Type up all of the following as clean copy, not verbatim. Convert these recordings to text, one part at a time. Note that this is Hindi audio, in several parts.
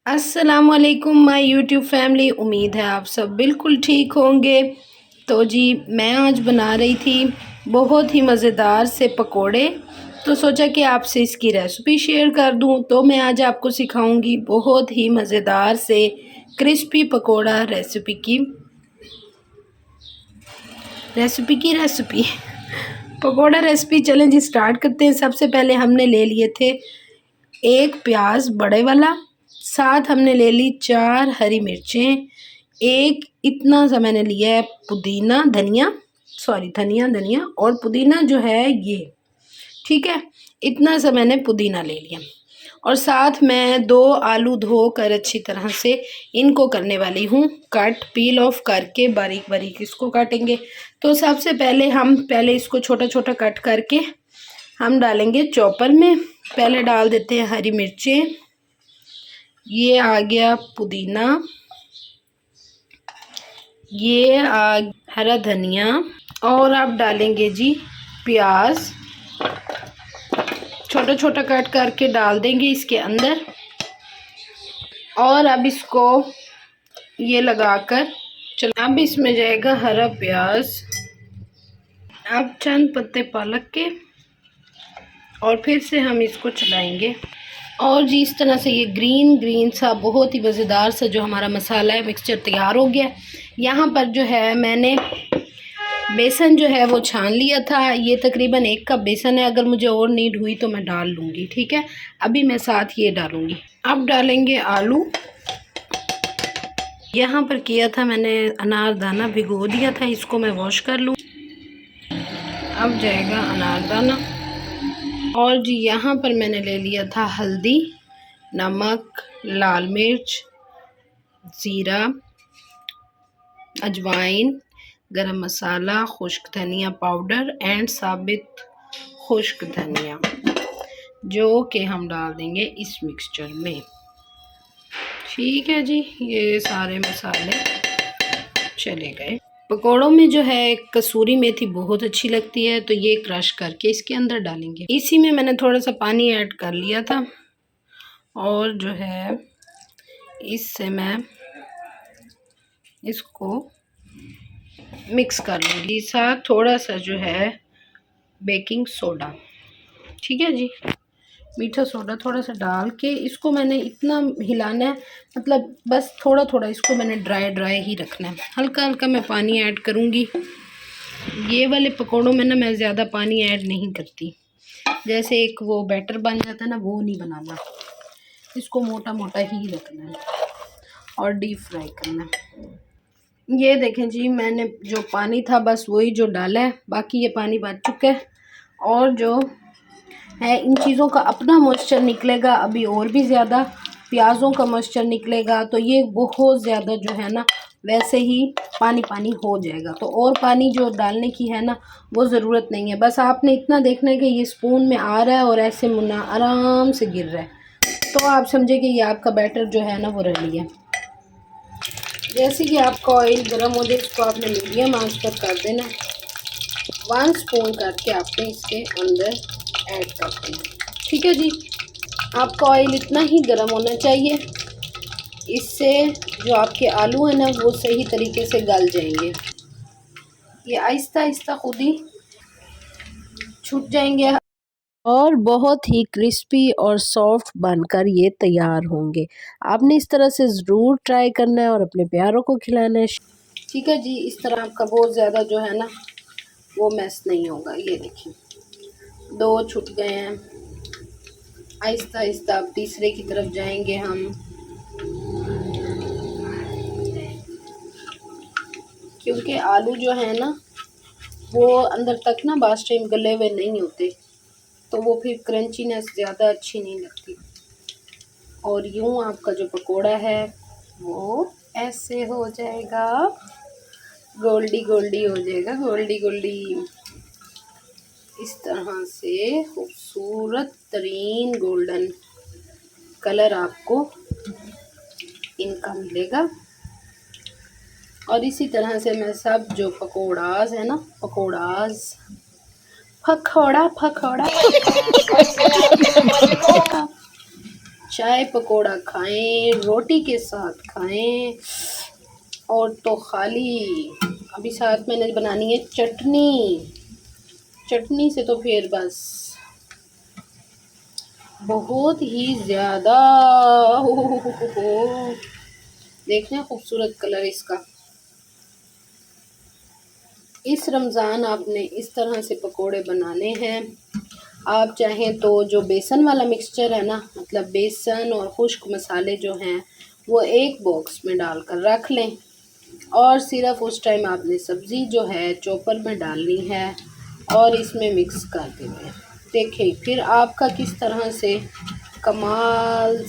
अस्सलामुअलैकुम माय यूट्यूब फैमिली। उम्मीद है आप सब बिल्कुल ठीक होंगे। तो जी मैं आज बना रही थी बहुत ही मज़ेदार से पकोड़े। तो सोचा कि आपसे इसकी रेसिपी शेयर कर दूं। तो मैं आज आपको सिखाऊंगी बहुत ही मज़ेदार से crispy pakora recipe pakora recipe. चलें जी स्टार्ट करते हैं। सबसे पहले हमने ले लिए थे एक प्याज बड़े वाला, साथ हमने ले ली 4 हरी मिर्चें, एक इतना सा मैंने लिया है पुदीना धनिया धनिया और पुदीना जो है ये, ठीक है, इतना सा मैंने पुदीना ले लिया। और साथ मैं 2 आलू धोकर अच्छी तरह से इनको करने वाली हूँ कट, पील ऑफ करके बारीक बारीक इसको काटेंगे। तो सबसे पहले इसको छोटा छोटा कट करके हम डालेंगे चॉपर में। पहले डाल देते हैं हरी मिर्चें, ये आ गया पुदीना, ये हरा धनिया, और आप डालेंगे जी प्याज, छोटा छोटा कट करके डाल देंगे इसके अंदर। और अब इसको ये लगाकर अब इसमें जाएगा हरा प्याज, अब चंद पत्ते पालक के, और फिर से हम इसको चलाएंगे। और जी इस तरह से ये ग्रीन सा बहुत ही मज़ेदार सा जो हमारा मसाला है मिक्सचर तैयार हो गया। यहाँ पर जो है मैंने बेसन जो है वो छान लिया था, ये तकरीबन 1 कप बेसन है। अगर मुझे और नीड हुई तो मैं डाल लूँगी, ठीक है। अभी मैं साथ ये डालूँगी। अब डालेंगे आलू। यहाँ पर किया था मैंने अनारदाना भिगो दिया था, इसको मैं वॉश कर लूँ। अब जाएगा अनारदाना। और जी यहाँ पर मैंने ले लिया था हल्दी, नमक, लाल मिर्च, ज़ीरा, अजवाइन, गरम मसाला, खुश्क धनिया पाउडर एंड साबित खुश्क धनिया, जो कि हम डाल देंगे इस मिक्सचर में। ठीक है जी, ये सारे मसाले चले गए। पकोड़ों में जो है कसूरी मेथी बहुत अच्छी लगती है, तो ये क्रश करके इसके अंदर डालेंगे। इसी में मैंने थोड़ा सा पानी ऐड कर लिया था, और जो है इससे मैं इसको मिक्स कर लूँगी। साथ थोड़ा सा जो है बेकिंग सोडा, ठीक है जी, मीठा सोडा थोड़ा सा डाल के इसको मैंने इतना हिलाना है, मतलब बस थोड़ा थोड़ा इसको मैंने ड्राई ही रखना है। हल्का हल्का मैं पानी ऐड करूँगी। ये वाले पकोड़ों में ना मैं ज़्यादा पानी ऐड नहीं करती, जैसे एक वो बैटर बन जाता है ना, वो नहीं बनाना। इसको मोटा मोटा ही रखना है और डीप फ्राई करना है। ये देखें जी, मैंने जो पानी था बस वही जो डाला है, बाकी ये पानी बच चुका है। और जो है इन चीज़ों का अपना मॉइस्चर निकलेगा, अभी और भी ज़्यादा प्याज़ों का मॉइस्चर निकलेगा, तो ये बहुत ज़्यादा जो है ना वैसे ही पानी हो जाएगा। तो और पानी जो डालने की है ना वो ज़रूरत नहीं है। बस आपने इतना देखना है कि ये स्पून में आ रहा है और ऐसे मुन्ना आराम से गिर रहा है, तो आप समझे कि ये आपका बैटर जो है ना वो रेडी है। जैसे कि आपका ऑयल गर्म हो जाए, इसको आपने मीडियम आंच पर कर देना। 1 स्पून करके आपने इसके अंदर ऐड करते हैं, ठीक है जी। आपका ऑयल इतना ही गर्म होना चाहिए, इससे जो आपके आलू है ना वो सही तरीके से गल जाएंगे। ये आहिस्ता आहिस्ता खुद ही छूट जाएंगे और बहुत ही क्रिस्पी और सॉफ्ट बनकर ये तैयार होंगे। आपने इस तरह से ज़रूर ट्राई करना है और अपने प्यारों को खिलाना है, ठीक है जी। इस तरह आपका बहुत ज़्यादा जो है ना वो मैस नहीं होगा। ये देखिए 2 छूट गए हैं। आहिस्ता आहिस्ता अब तीसरे की तरफ जाएंगे हम। क्योंकि आलू जो है ना वो अंदर तक ना बास टाइम गले हुए नहीं होते, तो वो फिर क्रंचीनेस ज़्यादा अच्छी नहीं लगती। और यूँ आपका जो पकोड़ा है वो ऐसे हो जाएगा, गोल्डी हो जाएगा, गोल्डी इस तरह से खूबसूरत तरीन गोल्डन कलर आपको इनका मिलेगा। और इसी तरह से मैं सब जो पकोड़ाज है ना, फकोड़ा चाय पकोड़ा खाएं, रोटी के साथ खाएं, और तो खाली अभी साथ मैंने बनानी है चटनी। चटनी से तो फिर बस बहुत ही ज़्यादा हो। देखना खूबसूरत कलर इसका। इस रमज़ान आपने इस तरह से पकोड़े बनाने हैं। आप चाहें तो जो बेसन वाला मिक्सचर है ना, मतलब बेसन और खुश्क मसाले जो हैं वो एक बॉक्स में डालकर रख लें, और सिर्फ उस टाइम आपने सब्ज़ी जो है चॉपर में डालनी है और इसमें मिक्स कर देना है। देखिए फिर आपका किस तरह से कमाल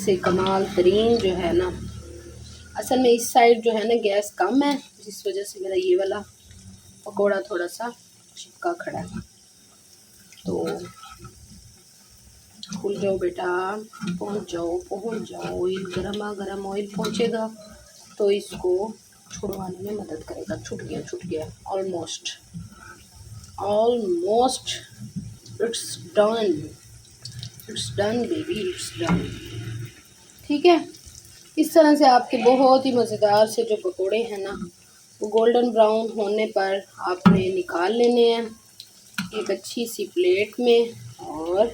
तरीन जो है ना। असल में इस साइड जो है ना गैस कम है, जिस वजह से मेरा ये वाला पकोड़ा थोड़ा सा चिपका खड़ा है। तो खुल जाओ बेटा, पहुंच जाओ। ऑयल गरम ऑयल पहुंचेगा तो इसको छुड़वाने में मदद करेगा। छूट गया almost it's done baby, it's done. ठीक है, इस तरह से आपके बहुत ही मज़ेदार से जो पकोड़े हैं ना वो गोल्डन ब्राउन होने पर आपने निकाल लेने हैं एक अच्छी सी प्लेट में, और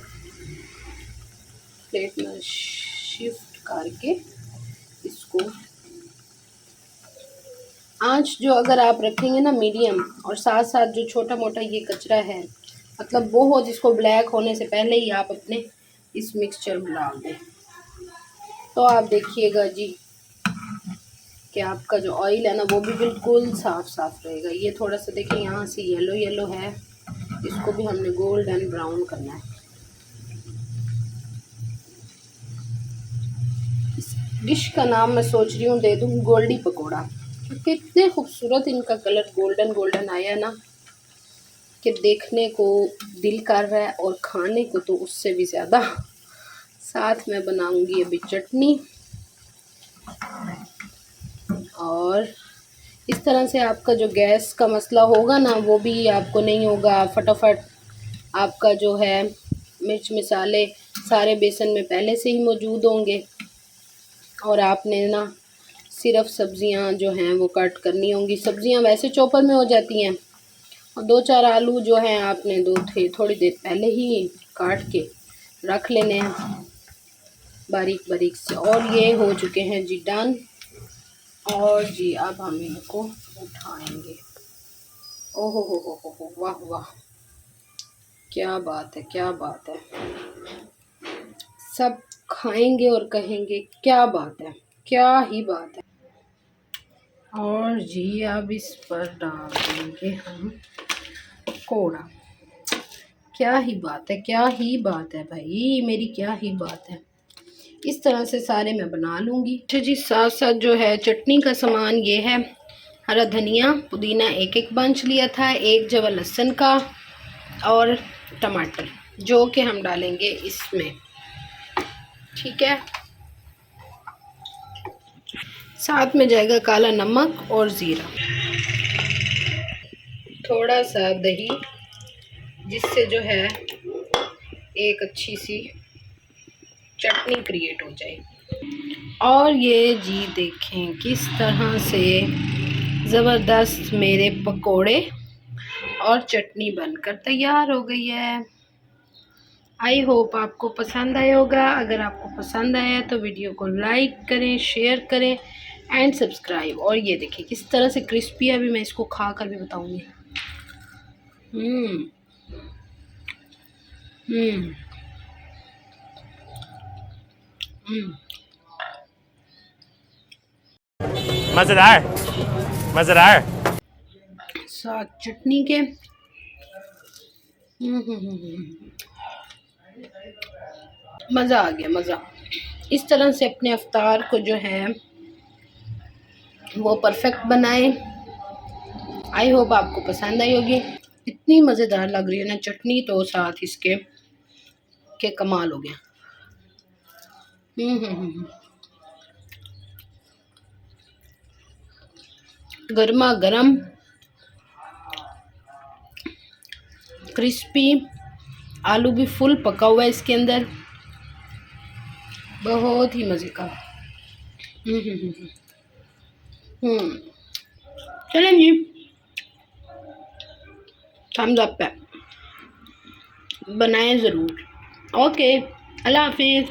प्लेट में शिफ्ट करके इसको आंच जो अगर आप रखेंगे ना मीडियम, और साथ साथ जो छोटा मोटा ये कचरा है, मतलब वो हो जिसको ब्लैक होने से पहले ही आप अपने इस मिक्सचर में डाल दें, तो आप देखिएगा जी कि आपका जो ऑयल है ना वो भी बिल्कुल साफ रहेगा। ये थोड़ा सा देखिए यहाँ से येलो है, इसको भी हमने गोल्डन ब्राउन करना है। इस डिश का नाम मैं सोच रही हूँ दे दूँ गोल्डी पकोड़ा, क्योंकि इतने खूबसूरत इनका कलर गोल्डन आया ना कि देखने को दिल कर रहा है, और खाने को तो उससे भी ज़्यादा। साथ में बनाऊंगी अभी चटनी, और इस तरह से आपका जो गैस का मसला होगा ना वो भी आपको नहीं होगा। फटाफट आपका जो है मिर्च मसाले सारे बेसन में पहले से ही मौजूद होंगे, और आपने ना सिर्फ सब्जियां जो हैं वो कट करनी होंगी। सब्जियां वैसे चॉपर में हो जाती हैं, और 2-4 आलू जो हैं आपने थोड़ी देर पहले ही काट के रख लेने हैं बारीक से। और ये हो चुके हैं जी डन। और जी अब हम इनको उठाएंगे। ओहो हो, वाह, क्या बात है। सब खाएंगे और कहेंगे क्या बात है, क्या ही बात है। और जी अब इस पर डाल देंगे हम कोड़ा। क्या ही बात है भाई मेरी, क्या ही बात है। इस तरह से सारे मैं बना लूँगी। अच्छा जी, साथ साथ जो है चटनी का सामान ये है, हरा धनिया पुदीना एक बंच लिया था, 1 जवा लहसुन का, और टमाटर जो कि हम डालेंगे इसमें। ठीक है, साथ में जाएगा काला नमक और ज़ीरा, थोड़ा सा दही, जिससे जो है एक अच्छी सी चटनी क्रिएट हो जाए। और ये जी देखें किस तरह से ज़बरदस्त मेरे पकोड़े और चटनी बनकर तैयार हो गई है। आई होप आपको पसंद आया होगा। अगर आपको पसंद आया तो वीडियो को लाइक करें, शेयर करें एंड सब्सक्राइब। और ये देखिए किस तरह से क्रिस्पी है, अभी मैं इसको खा कर भी बताऊंगी। मज़ेदार साथ चटनी के। मज़ा आ गया, मज़ा। इस तरह से अपने अफ्तार को जो है वो परफेक्ट बनाएं। आई होप आपको पसंद आई होगी। इतनी मज़ेदार लग रही है ना चटनी, तो साथ इसके के कमाल हो गया। गर्मा गर्म क्रिस्पी, आलू भी फुल पका हुआ है इसके अंदर। बहुत ही मज़े का। हम्म। चलें जी, थम्स अप है, बनाएं ज़रूर। ओके, अल्लाह हाफिज़।